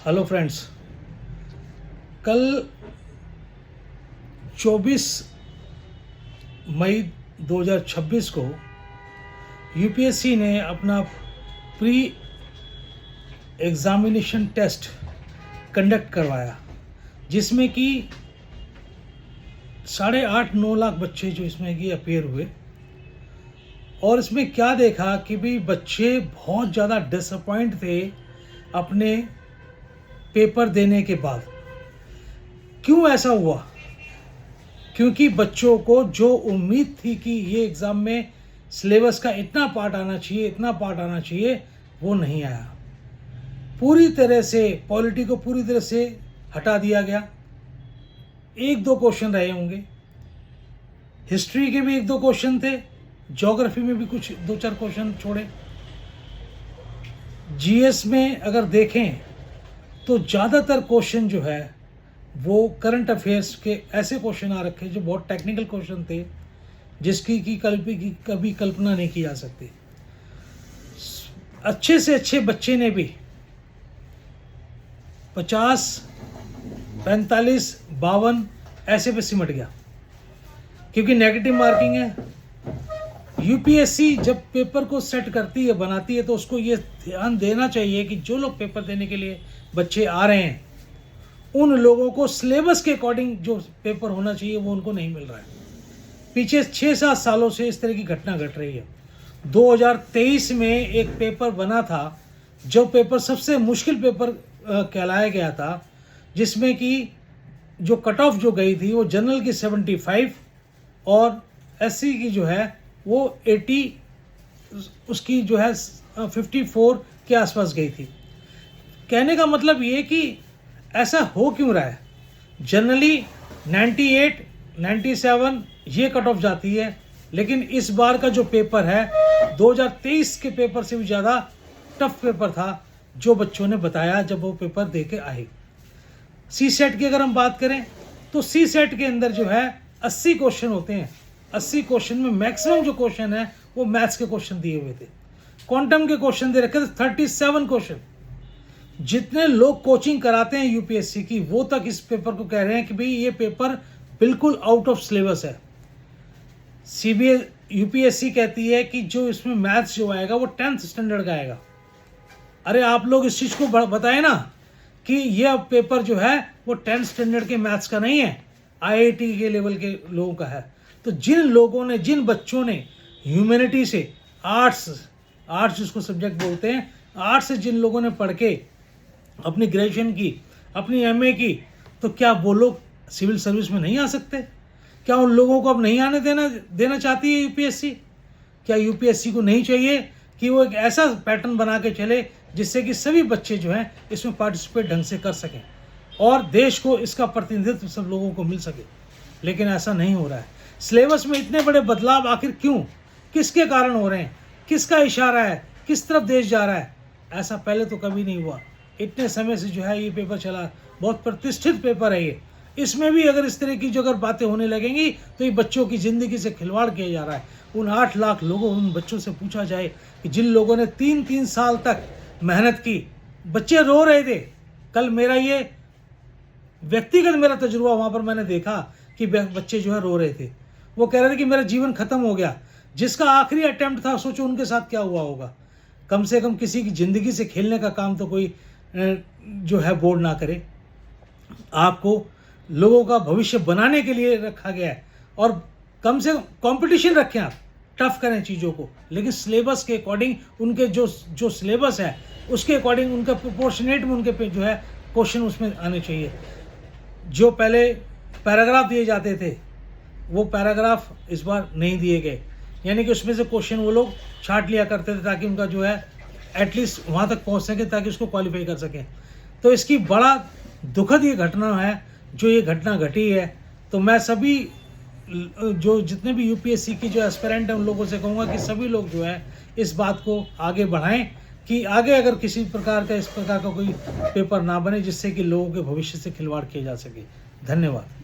Hello friends, कल 24 मई 2026 को UPSC ने अपना प्री एग्ज़ामिनेशन टेस्ट कंडक्ट करवाया, जिसमें कि 8.5-9 लाख बच्चे जो इसमें कि अपेयर हुए। और इसमें क्या देखा कि भाई बच्चे बहुत ज़्यादा डिसअपॉइंट थे अपने पेपर देने के बाद। क्यों ऐसा हुआ? क्योंकि बच्चों को जो उम्मीद थी कि ये एग्ज़ाम में सिलेबस का इतना पार्ट आना चाहिए, वो नहीं आया। पूरी तरह से पॉलिटी को पूरी तरह से हटा दिया गया। 1-2 क्वेश्चन रहे होंगे, हिस्ट्री के भी 1-2 क्वेश्चन थे, ज्योग्राफी में भी कुछ 2-4 क्वेश्चन छोड़े। जीएस में अगर देखें तो ज़्यादातर क्वेश्चन जो है वो करंट अफेयर्स के ऐसे क्वेश्चन आ रखे जो बहुत टेक्निकल क्वेश्चन थे, जिसकी कभी कल्पना नहीं की जा सकती। अच्छे से अच्छे बच्चे ने भी 50, 45, 52 ऐसे पे सिमट गया, क्योंकि नेगेटिव मार्किंग है। यूपीएससी जब पेपर को सेट करती है, बनाती है, तो उसको ये ध्यान देना चाहिए कि जो लोग पेपर देने के लिए बच्चे आ रहे हैं, उन लोगों को सिलेबस के अकॉर्डिंग जो पेपर होना चाहिए वो उनको नहीं मिल रहा है। पीछे 6-7 सालों से इस तरह की घटना घट रही है। 2023 में एक पेपर बना था, जो पेपर सबसे मुश्किल पेपर कहलाया गया था, जिसमें कि जो कट ऑफ जो गई थी वो जनरल की 75 और एससी की जो है वो 80, उसकी जो है 54 के आसपास गई थी। कहने का मतलब ये कि ऐसा हो क्यों रहा है? जनरली 98, 97 ये कट ऑफ जाती है, लेकिन इस बार का जो पेपर है 2023 के पेपर से भी ज़्यादा टफ पेपर था, जो बच्चों ने बताया जब वो पेपर दे के आए। सी सेट की अगर हम बात करें तो सी सेट के अंदर जो है 80 क्वेश्चन होते हैं। 80 क्वेश्चन में मैक्सिमम जो क्वेश्चन है वो मैथ्स के क्वेश्चन दिए हुए थे। क्वांटम के क्वेश्चन दे रखे थे 37 क्वेश्चन। जितने लोग कोचिंग कराते हैं यूपीएससी की, वो तक इस पेपर को कह रहे हैं कि भाई ये पेपर बिल्कुल आउट ऑफ सिलेबस है। यूपीएससी कहती है कि जो इसमें मैथ्स जो आएगा वो 10th स्टैंडर्ड का आएगा। अरे आप लोग इस चीज़ को बताएं ना कि यह पेपर जो है वो 10th स्टैंडर्ड के मैथ्स का नहीं है, आईआईटी के लेवल के लोगों का है। तो जिन बच्चों ने ह्यूमैनिटी से, आर्ट्स जिसको सब्जेक्ट बोलते हैं, आर्ट्स से जिन लोगों ने पढ़ के अपनी ग्रेजुएशन की, अपनी एमए की, तो क्या वो लोग सिविल सर्विस में नहीं आ सकते? क्या उन लोगों को अब नहीं आने देना चाहती है यूपीएससी? क्या यूपीएससी को नहीं चाहिए कि वो एक ऐसा पैटर्न बना के चले जिससे कि सभी बच्चे जो हैं इसमें पार्टिसिपेट ढंग से कर सकें और देश को इसका प्रतिनिधित्व सब लोगों को मिल सके? लेकिन ऐसा नहीं हो रहा है। सिलेबस में इतने बड़े बदलाव आखिर क्यों, किसके कारण हो रहे हैं? किसका इशारा है? किस तरफ देश जा रहा है? ऐसा पहले तो कभी नहीं हुआ। इतने समय से जो है ये पेपर चला, बहुत प्रतिष्ठित पेपर है ये। इसमें भी अगर इस तरह की जो अगर बातें होने लगेंगी तो ये बच्चों की ज़िंदगी से खिलवाड़ किया जा रहा है। उन 8 लाख लोगों, उन बच्चों से पूछा जाए कि जिन लोगों ने 3-3 साल तक मेहनत की, बच्चे रो रहे थे। कल मेरा ये व्यक्तिगत मेरा तजुर्बा, वहाँ पर मैंने देखा कि बच्चे जो है रो रहे थे। वो कह रहे थे कि मेरा जीवन खत्म हो गया। जिसका आखिरी अटेम्प्ट था, सोचो उनके साथ क्या हुआ होगा। कम से कम किसी की ज़िंदगी से खेलने का काम तो कोई जो है बोर्ड ना करे। आपको लोगों का भविष्य बनाने के लिए रखा गया है, और कम से कम कंपटीशन रखें, आप टफ करें चीज़ों को, लेकिन सिलेबस के अकॉर्डिंग, उनके जो सिलेबस है उसके अकॉर्डिंग, उनका प्रोपोर्शनेट में उनके पे जो है क्वेश्चन उसमें आने चाहिए। जो पहले पैराग्राफ दिए जाते थे वो पैराग्राफ इस बार नहीं दिए गए, यानी कि उसमें से क्वेश्चन वो लोग छांट लिया करते थे ताकि उनका जो है एटलीस्ट वहाँ तक पहुँच सके, ताकि उसको क्वालिफाई कर सकें। तो इसकी बड़ा दुखद ये घटना है जो ये घटना घटी है। तो मैं सभी जो जितने भी यूपीएससी की जो एस्पिरेंट हैं उन लोगों से कहूँगा कि सभी लोग जो है इस बात को आगे बढ़ाएं कि आगे अगर किसी प्रकार का इस प्रकार का कोई पेपर ना बने जिससे कि लोगों के भविष्य से खिलवाड़ किया जा सके। धन्यवाद।